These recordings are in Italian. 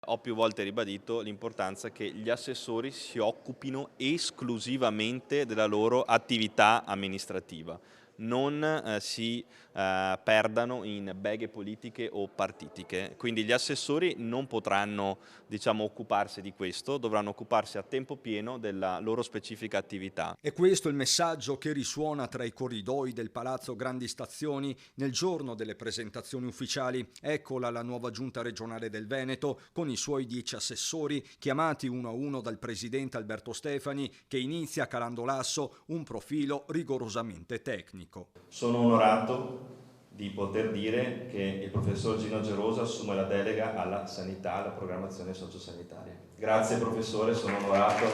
Ho più volte ribadito l'importanza che gli assessori si occupino esclusivamente della loro attività amministrativa, non si perdano in beghe politiche o partitiche. Quindi gli assessori non potranno, diciamo, occuparsi di questo, dovranno occuparsi a tempo pieno della loro specifica attività. È questo il messaggio che risuona tra i corridoi del Palazzo Grandi Stazioni nel giorno delle presentazioni ufficiali. Eccola la nuova giunta regionale del Veneto con i suoi 10 assessori chiamati uno a uno dal presidente Alberto Stefani, che inizia calando l'asso un profilo rigorosamente tecnico. Sono onorato di poter dire che il professor Gino Gerosa assume la delega alla sanità, alla programmazione sociosanitaria. Grazie professore, sono onorato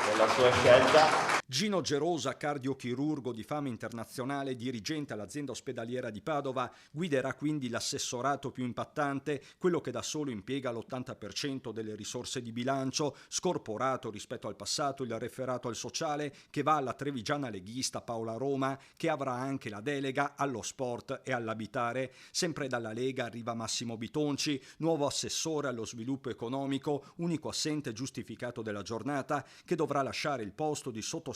della sua scelta. Gino Gerosa, cardiochirurgo di fama internazionale, dirigente all'azienda ospedaliera di Padova, guiderà quindi l'assessorato più impattante, quello che da solo impiega l'80% delle risorse di bilancio, scorporato rispetto al passato il referato al sociale, che va alla trevigiana leghista Paola Roma, che avrà anche la delega allo sport e all'abitare. Sempre dalla Lega arriva Massimo Bitonci, nuovo assessore allo sviluppo economico, unico assente giustificato della giornata, che dovrà lasciare il posto di sottosegretario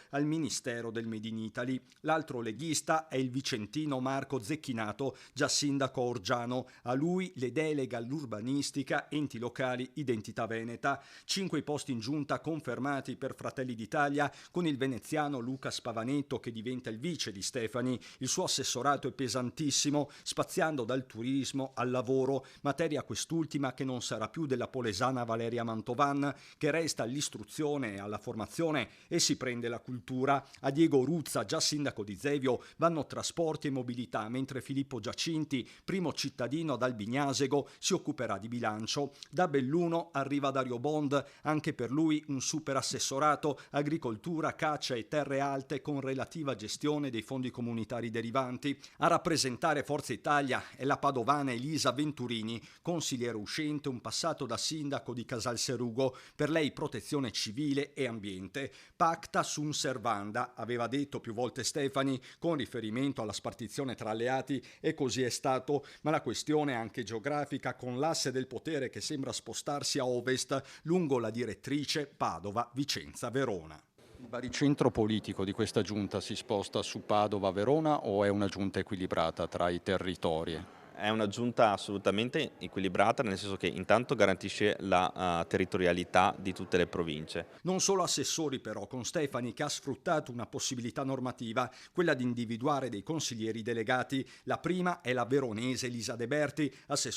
al Ministero del Made in Italy. L'altro leghista è il vicentino Marco Zecchinato, già sindaco Orgiano. A lui le delega all'urbanistica, enti locali, identità veneta. 5 posti in giunta confermati per Fratelli d'Italia, con il veneziano Luca Spavanetto che diventa il vice di Stefani. Il suo assessorato è pesantissimo, spaziando dal turismo al lavoro, materia quest'ultima che non sarà più della polesana Valeria Mantovan, che resta all'istruzione e alla formazione e si prende la cultura. A Diego Ruzza, già sindaco di Zevio, vanno trasporti e mobilità, mentre Filippo Giacinti, primo cittadino ad Albignasego, si occuperà di bilancio. Da Belluno arriva Dario Bond, anche per lui un super assessorato, agricoltura, caccia e terre alte con relativa gestione dei fondi comunitari derivanti. A rappresentare Forza Italia è la padovana Elisa Venturini, consigliere uscente, un passato da sindaco di Casalserugo, per lei protezione civile e ambiente. Pacta sunt servanda, aveva detto più volte Stefani, con riferimento alla spartizione tra alleati, e così è stato, ma la questione è anche geografica, con l'asse del potere che sembra spostarsi a ovest lungo la direttrice Padova-Vicenza-Verona. Il baricentro politico di questa giunta si sposta su Padova-Verona o è una giunta equilibrata tra i territori? È una giunta assolutamente equilibrata, nel senso che intanto garantisce la territorialità di tutte le province. Non solo assessori però, con Stefani che ha sfruttato una possibilità normativa, quella di individuare dei consiglieri delegati. La prima è la veronese Elisa De Berti, assessore